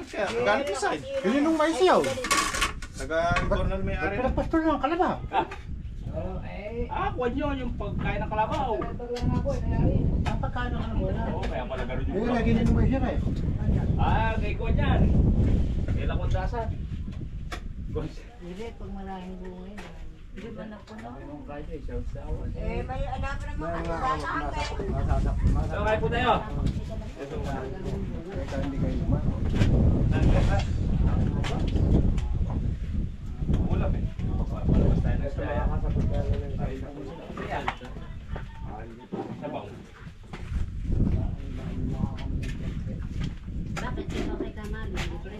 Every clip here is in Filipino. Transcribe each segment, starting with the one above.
Kaya, galit yung side. Yun nung mais yaw. Taga-internal may-ari. Pinagpastol ng kalabaw. Kuwan yun, yung pagkain ng kalabaw. Ang pagkain ng kalabaw na. Oo, kaya pala ganun yung Ayun, lagi na nung mais yan eh. kay kuwan yan. Kailan kondasan. Hindi, pag maraming bunga yun. Hindi ba napuno? May anak pa naman Mga kasama. So, kain po tayo. Kaya hindi kayo naman. Ulam eh. Palabas tayo ng espaya. Sabaw. Bakit sino kay Kamali? Libre.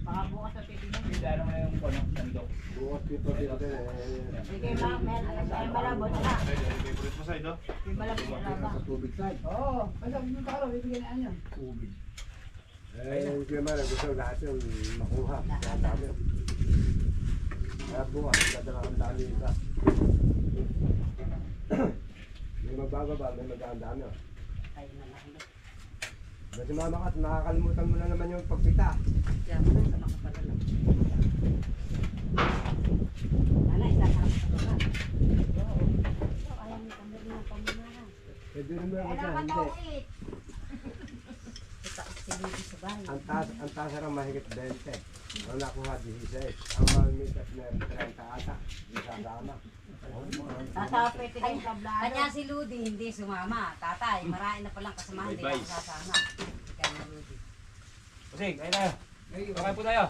Baka bukas sa titignan. Hindi ano na yung kuwan ng sandok. Bukas dito dito eh. Sige, ma'am. May malabot na. Favorite mo side, oh. May malabot na ba? Sa tubig side. Oo. Alam mo talo, bibigyan na niya. Tubig. Yung naman, gusto lahat yung makuha. Kaya dami. Kaya bukas, dadala ang dami isa. May magbababa, may magandaan na. Ay, malaki. Kasi mama ka, nakakalimutan mo na naman yung pagpita. Diyan mo na sa makapalala. Wala, isasama sa baba. Oo. Ayaw mo kami na pamunahan. Pwede naman ako Kailan siya, ka hindi. daw eat? Itaas si Bibi sa bahay. Ang taas lang mahigit 20. Ang nakuha 16. Ang mamimitas meron 30 ata. Yung sasama. Sasapit din sa blado. Kanya si Ludi hindi sumama. Tatay, marami na palang kasamahan, hindi Bye-bye. ako sasama. Kaya na Ludi. Kasi, kain tayo. Kain po tayo.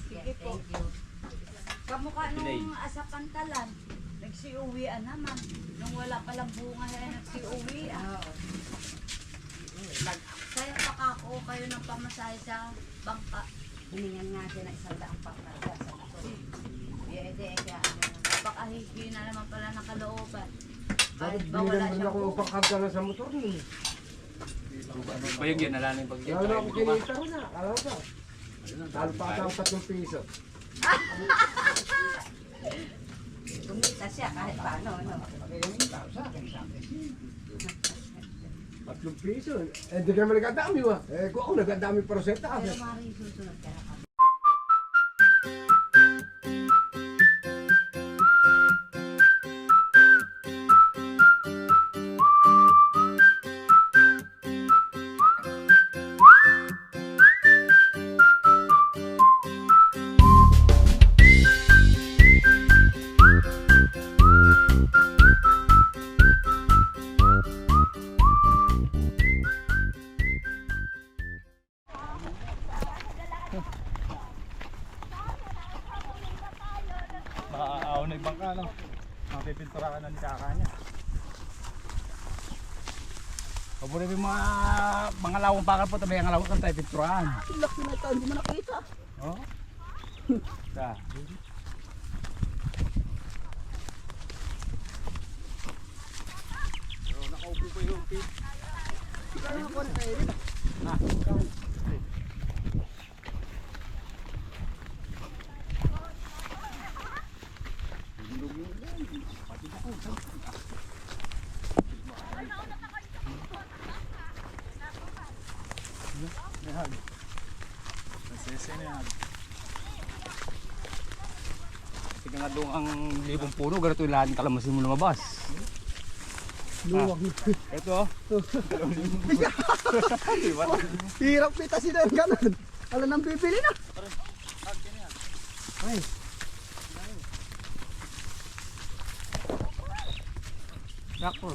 Sige, thank you. Kamukha Pinay. nung asapantalan. Nagsiuwian naman. Nung wala palang bunga na nagsiuwian. Oo. Kaya pakako kayo ng pamasahe sa bangka. Hiningan nga siya na 100 pangkarga sa motor. Kaya baka hindi na naman pala nakalooban. Bakit Kahit ba wala binilang siyang ako bunga. upang karga na sa motor niya? Bayag yan, nalanin pag Kaya na ako kinita ko na. Alam ko. Talo pa ata ang 3 piso. Kumita siya kahit paano. Ano? 3 piso. Eh, di ka naman nagkadami wa. Eh, kung ako nagkadami para sa taas. Pero maaaring susunod ka na. Nakakaaw na yung bangka, no? Mapipintura ka na ni kaka niya. Paborito yung mga lawang bakal po, tabi ang lawang kan tayo pinturahan. Laki na ito, hindi mo nakita. Oh. Sa. Nakaupo pa yung pit. Nasese na yan. Kasi nga doon ang libong puno, ganito yung lahat ng kalamansi mo lumabas. Luwag. Ito oh. Hirap pita sila yung ganun. Alam nang pipili na. Ay. Sakto.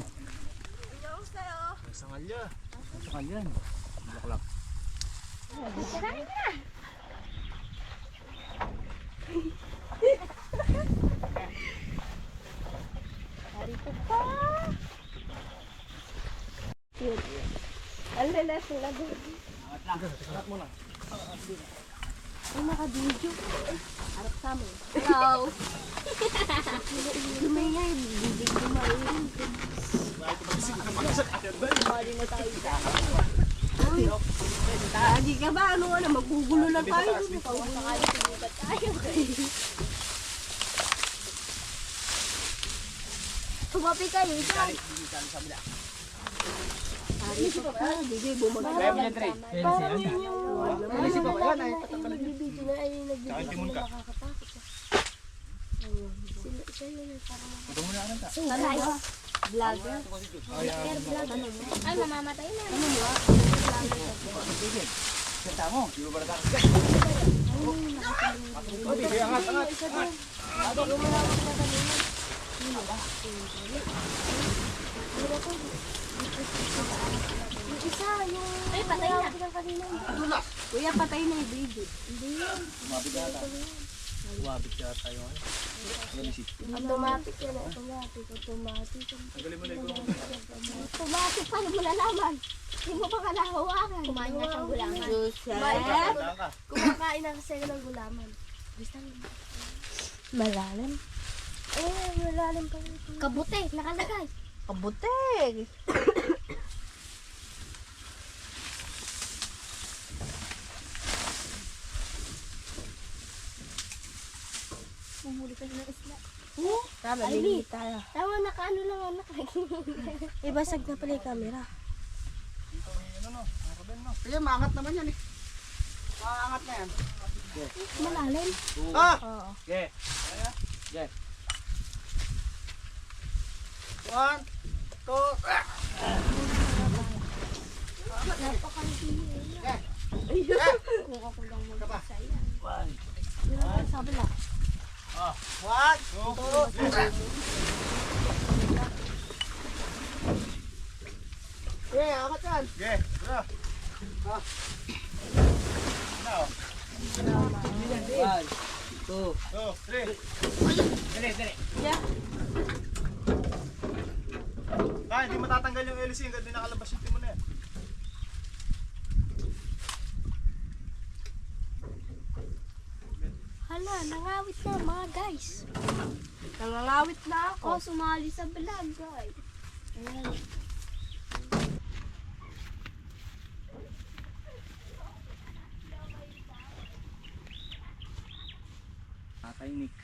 Sangalya. Saan yan? Bulaklak. Alala sila doon. Ay, naka-video. Harap sa amin. Hello. Lumaya, bibig lumayin. Bali na tayo sa Uy, lagi ka ba? Ano na, magugulo lang tayo. Magugulo tayo. Tumapi kayo. Bigay bumagay. Kaya mo yan, Trey. Parang yun yung Inisip ko ba yan? Ay, yung nagbibidyo na ay Tsaka nagbibidyo yung timon na ka. nakakatakot. Siya yun yung parang Ito muna ka nanta. Sanay. Vlogger. Ay, mamamatay na. Ano mo? Kanta mo. Di ba ba natakas? O, di. Angat, angat. Yung isa, yung... Ay, patay na. Kanina. Kuya, patay na yung video. Hindi yun. Wabit ka tayo. Automatic yan. Automatic. Automatic. Tanggalin mo na yung gulong. Automatic. Paano mo nalaman? Hindi mo pa ka nahawakan. Kumain na siyang gulaman. Kumain ka. Tandaan ka. Kumakain na kasi ng gulaman. Malalim? Malalim pa rin. Kabute, nakalagay. Kabuteg! Humuli ka ng isla. Tama, Ay, limit tayo. Tama, nakaano lang anak. Ibasag na pala yung camera. Kaya maangat naman yan eh. Maangat na yan. Malalim? Ah! Oo. Okay. Okay. 1, 2, Kung ako lang mag-isa yan. Sabi lang. 1, 2, okay, angat yan. Okay, tara. Now, 1, 2, 2, 3. dali, dali. Ah, hindi matatanggal yung LC hanggang di nakalabas yung timon na yan. Hala, nangawit na mga guys. Nangangawit na ako. Oh, sumali sa vlog guys. Ayan. Tatay Nick.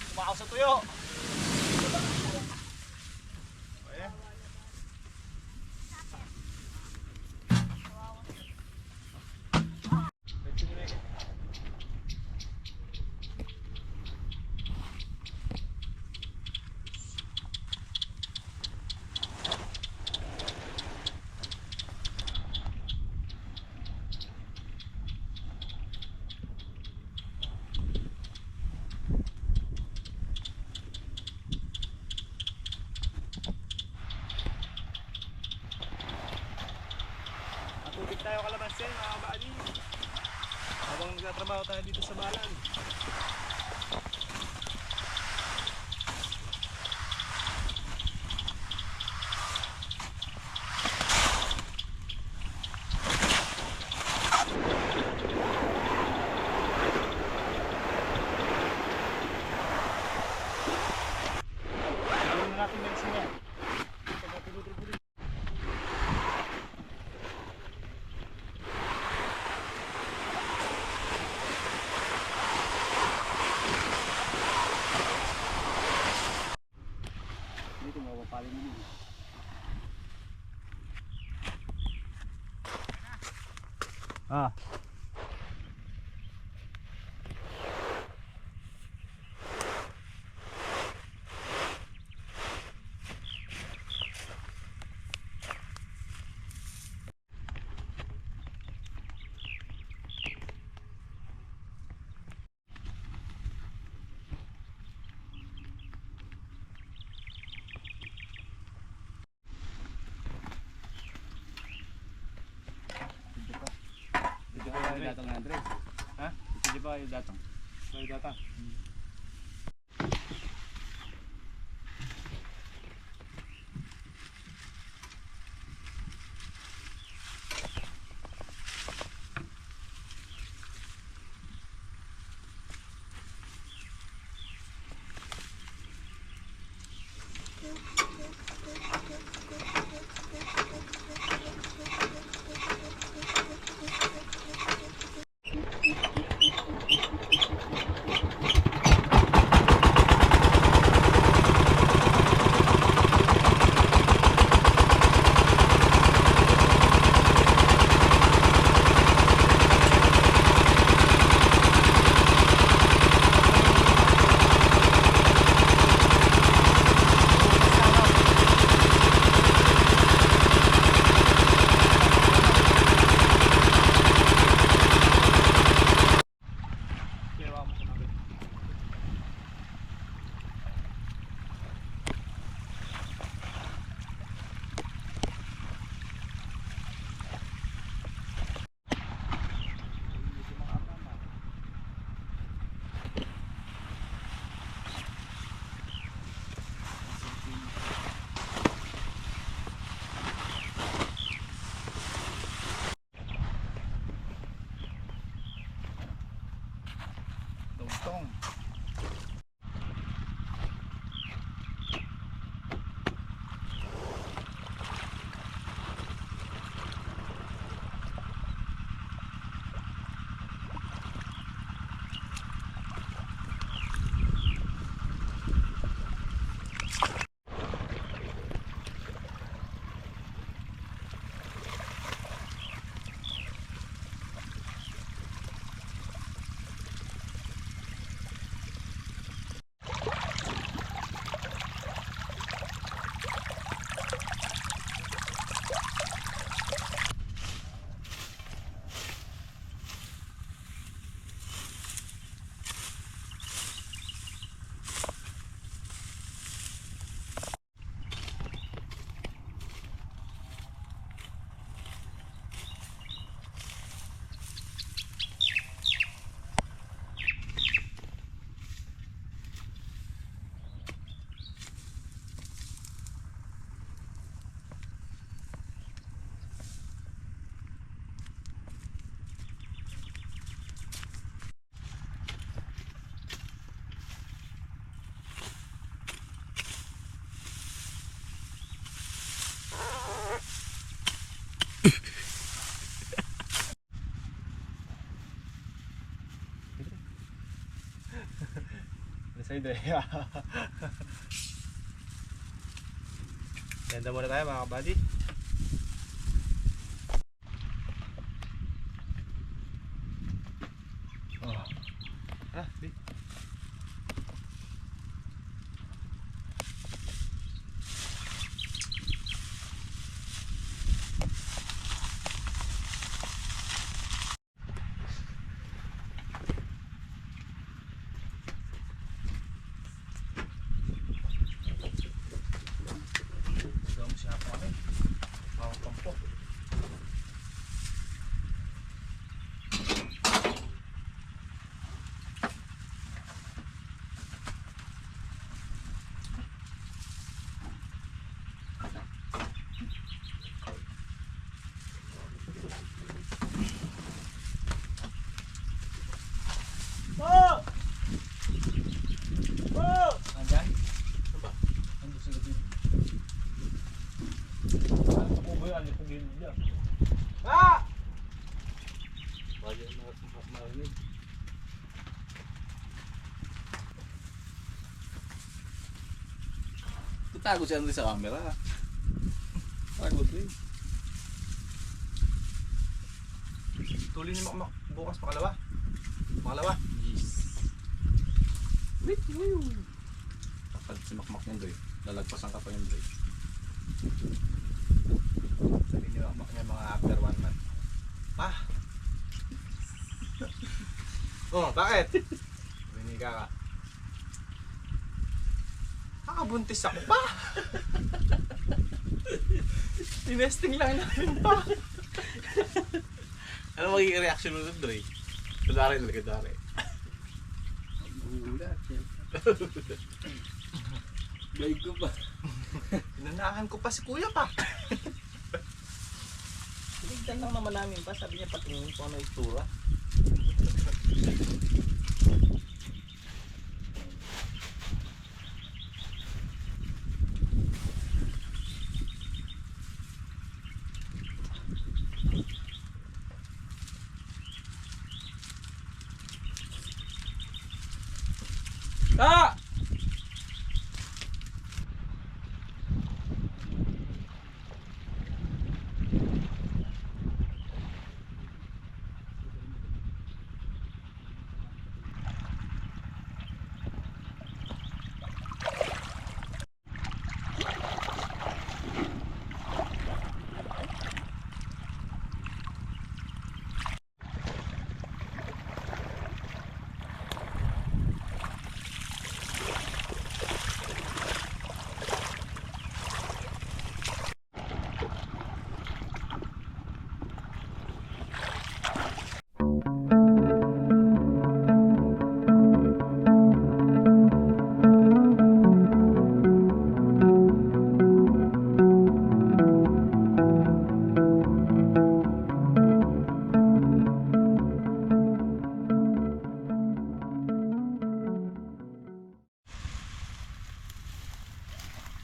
Kumakaw sa tuyo. Ayan. Matubig tayo kalamansin, mga kabali. Habang nagtatrabaho tayo dito sa balan. Gawin na natin yung sinya. Dito mapapalin mo dito. Ah. May datang na Andres. Ha? Hindi ba yung datang? May data. Ginawa mo sa namin. Tungtong. Nasa ideya. Ganda muna tayo mga kabady. Oh. Di. Gawin siya ako kami. Mga kampo. Nandyan? Nandun sila dito. Ano po ba yan? Ano po gilid niya? Bagay ang mga marinig. Tatago siya rin sa camera. Pagod rin. Tuloy niyo bukas pakalawa. Pakalawa. Yes. Kapag simakmak niyan doy, lalagpasan ka pa yung doy. Sabi niyo niya mga after 1 month. Pa! Oh, bakit? Biniga ka. Kakabuntis ako pa! Tinesting lang namin pa! Ano magiging reaction mo doon, Dre? Kunwari. Gay ko ba? Inanahan ko pa si Kuya pa. Tinignan lang naman namin pa. Sabi niya patingin ko ano itsura. Ah!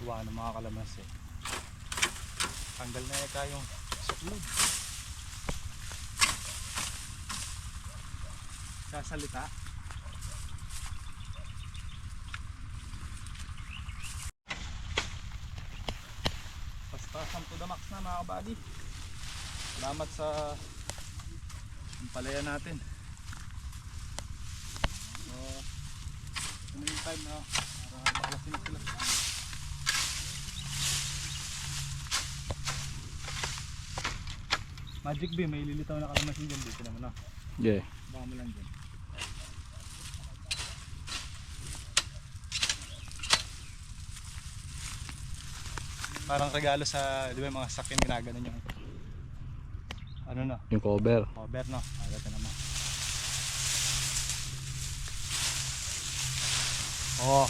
Tuwa ng mga kalamansi. Tanggal na yata yung suklod. Sasalita. Basta 10 the max na mga kabady. Salamat sa palaya natin. So, ano yung time na para bakasin na sila. Magic beam, may lilitaw na kalamasin dyan dito naman, no? Yeah. Baka mo lang dyan. Parang regalo sa, di ba yung mga sakin ginaganon yung ano na, Yung cover. cover, no? Agad na naman. Oh,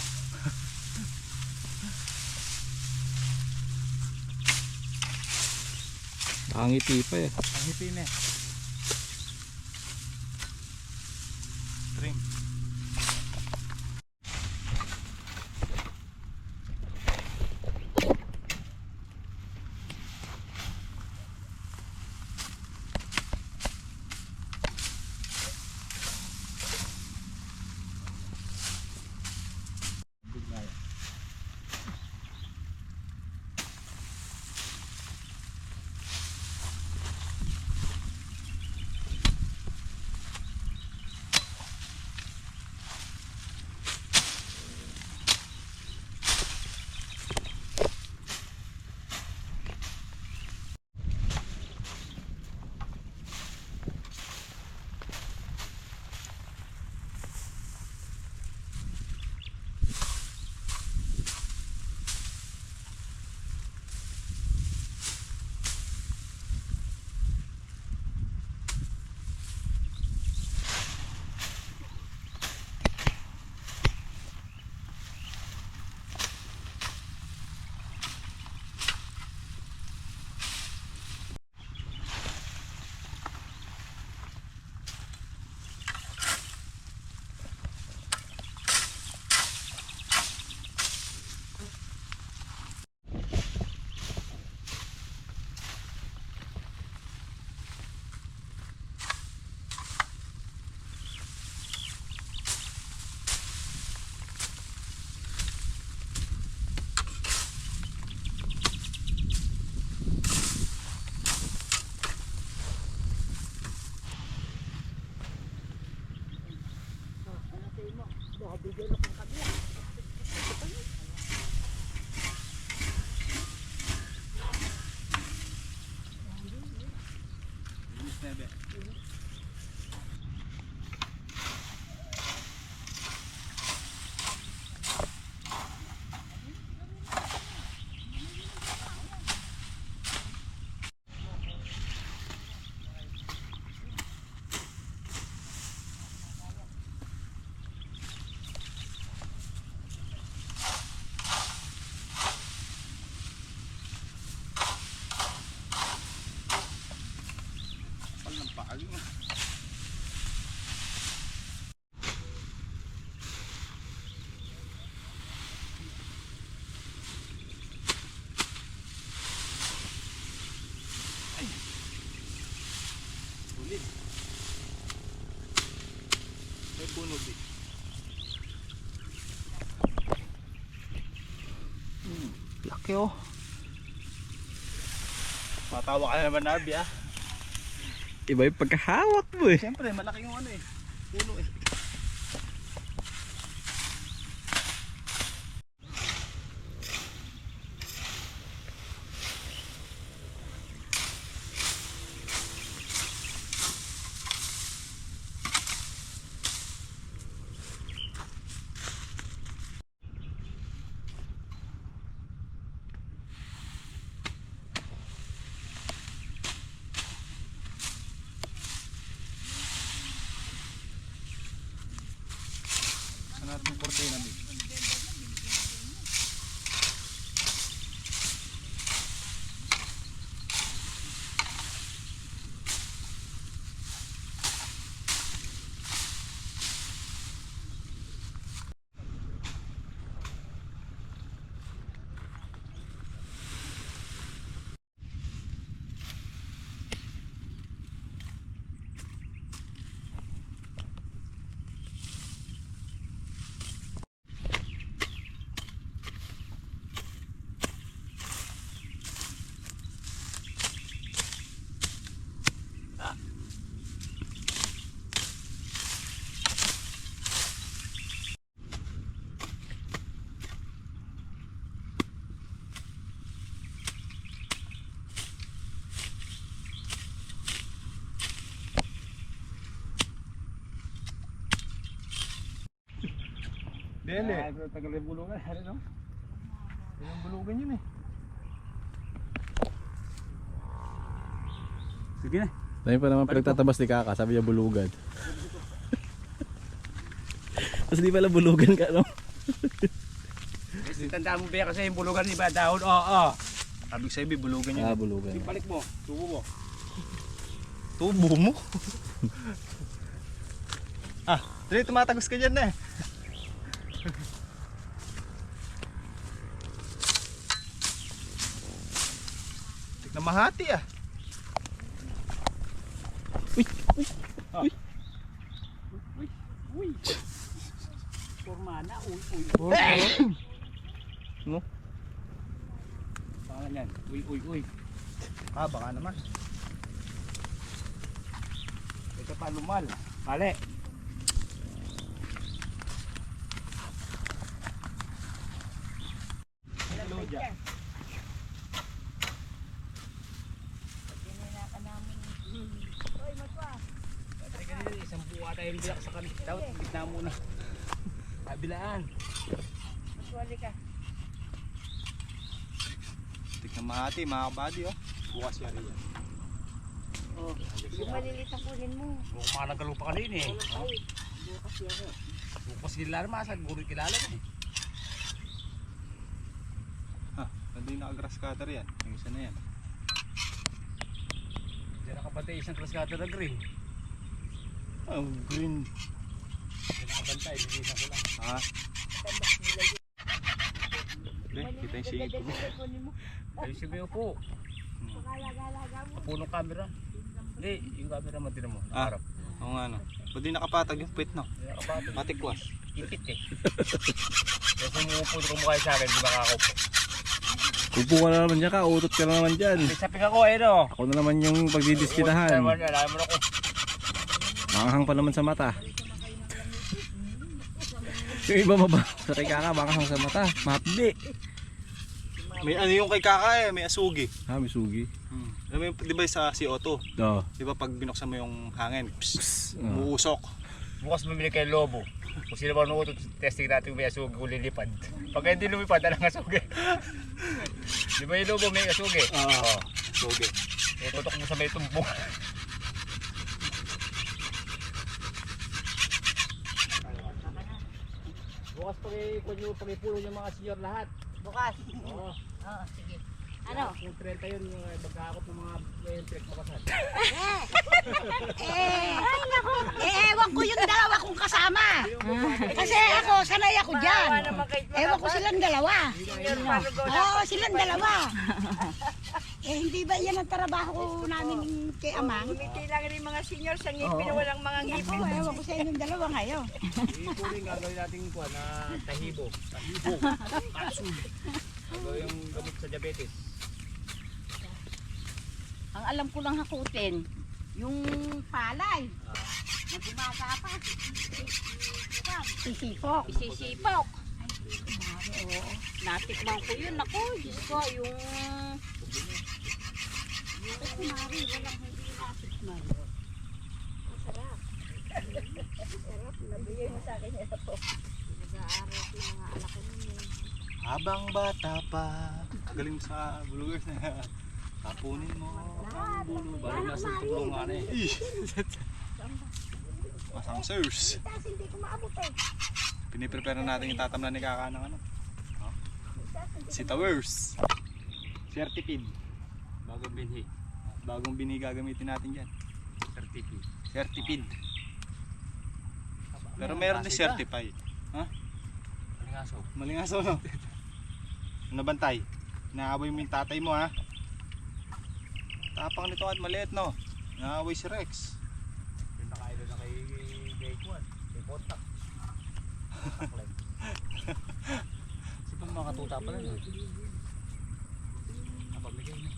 Nakangiti pa eh. ang hipin eh. Trim. puno di. Laki oh. Matawa ka na naman, Narby, ah. Iba yung pagkahawak mo eh. Siyempre, malaki yung ano eh. Puno eh. Saan natin yung cortina din? Dele. Tagal yung bulungan. Ano no? Yung bulugan yun eh. Sige na. Dahil pa naman pinagtatabas ni Kaka, sabi niya bulugan. Tapos di pala bulugan ka, no? Tandaan mo ba kasi yung bulungan iba dahon? Oo. Abig sabi, bulugan yun. Ah, bulugan. Balik mo. Tubo mo. Tubo mo? Ah, dali, tumatagos ka dyan na eh. Tignan mahati ah. Formana. Uy. No? Pangalan yan. Uy. Ah, baka naman. Ito pa lumal. Mali. Isang buwa tayo yung bilak sa kanila. Dapat gitna muna. Kabilaan. Maswali ka. Tignan mahati, mga kabady oh. Bukas yan yan. Yung malilit ang kunin mo. Mukhang mga nagalupa kanina eh. Bukas kilala naman. Saan guro kilala na eh. Ha, hindi naka-grass cutter yan. Yung isa na yan. Diyan nakabantay isang class cutter na green. Oh, green. Diyan nakabantay. Bilisan ko lang. Ha? Kita yung singit ko. Ayun si Beo po. Punong camera. Hindi, yung camera mo din mo. Ah. Nakarap. Oo nga no. Ba't di nakapatag yung pit no? Nakabantay. Matikwas. Ipit eh. Kasi umupo ko mukha sa akin. Di ba kakaupo? Upo ka na naman dyan ka, utot ka na naman dyan. May sapik ako eh no. Ako na naman yung pagdidiskitahan. Alam mo na ako. Makahang pa naman sa mata. Yung iba maba, sa kay Kaka, makahang sa mata. Mahapdi. May ano yung kay Kaka eh, may asugi. Ha, may sugi. Alam mo yung, di ba sa CO2? Oo. Di ba pag binuksan mo yung hangin, psst, Oh. umuusok. Bukas bumili kay Lobo. Kung sino ba nuutot, testing natin kung may asugi kung lilipad. Pag hindi lumipad, alang asugi. Di ba yung Lobo may asugi? Oo. Sugi. Eh, tutok mo sa may tumbong. Bukas pag-ipulo yung mga senior lahat. Bukas. Oo. Oo, sige. Ano? Kung 30 yun, yung magkakot ng mga trek makasal. Ay, naku. Ewan ko yung dalawa kong kasama. Kasi ako, sanay ako dyan. Ewan ko silang dalawa. Oo, silang dalawa. Eh, hindi ba yan ang trabaho namin kay Amang? Ngumiti lang rin mga senior sa ngipin, walang mga ngipin. Ako, ewan ko sa inyong dalawa ngayon. Ikuling gagawin natin kuha na tahibo. Tahibo. Pasul. Gagawin yung gamot sa diabetes. Ang alam ko lang hakutin, yung palay. Na bumaga pa. Sisipok. Isisipok. Oo. Natikman ko yun. Ako, Diyos ko, yung... Kumari, walang hindi natikman. Masarap. Masarap. Nabigay mo sa akin ito po. Nag-aaral ko yung mga anak ko nun. Habang bata pa, galing sa bulugers na tapunin mo ang bulo. Balik na sa tulong nga na eh. Masang sirs. Tapos hindi ko maabot eh. Piniprepare na natin yung tatamnan ni Kaka ng ano. Oh. Si Towers. Certipid. Bagong binhi. Bagong bini gagamitin natin dyan. Certificate. Certipid. Pero meron din certify. Ha? Malingaso. Malingaso no? Ano bantay? Naaway mo yung tatay mo ha? Tapang nito at maliit no? Naaway si Rex. Yung nakailo na kay Kuan. Kay Kontak. Kasi pang mga katuta pala yun. Napamigay na.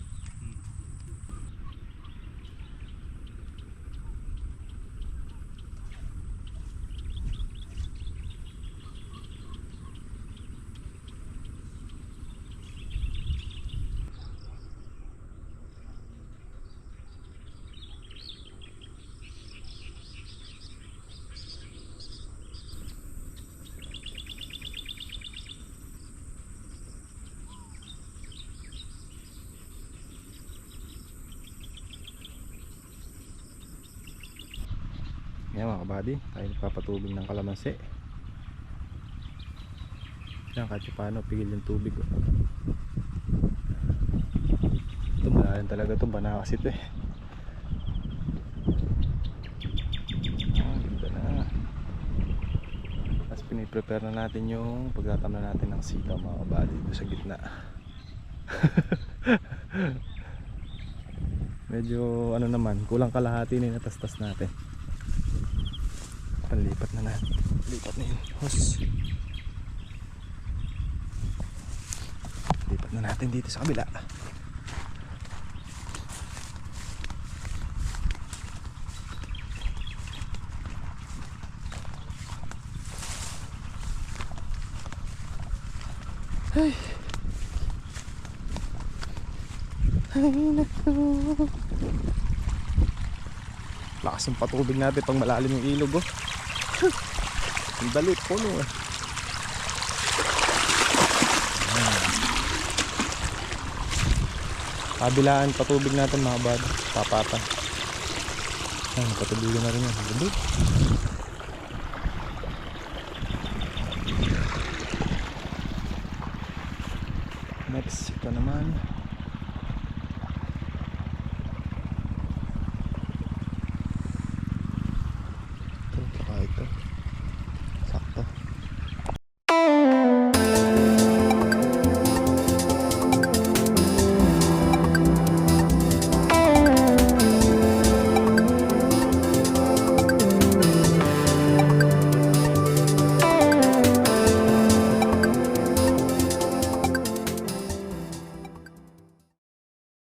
Yan mga kabady, tayo nagpapatubig ng kalamansi. Yan kahit paano pigil yung tubig oh. Ito malalim talaga ito, banakas ito eh. Ganda na. Tapos piniprepare na natin yung pagtatamnan natin ng sitaw mga kabady dito sa gitna. Medyo ano naman, kulang kalahati na yung natastas natin. Panlipat na natin. Lipat na yun. Hos. Lipat na natin dito sa kabila. Ay. Ay naku. Lakas ng patubig natin pang malalim yung ilog oh. Ang dalit puno eh. Kabilaan patubig natin mga bad. Papatan. Ay, patubigan na rin yan. Ganda. Next, ito naman. Ito.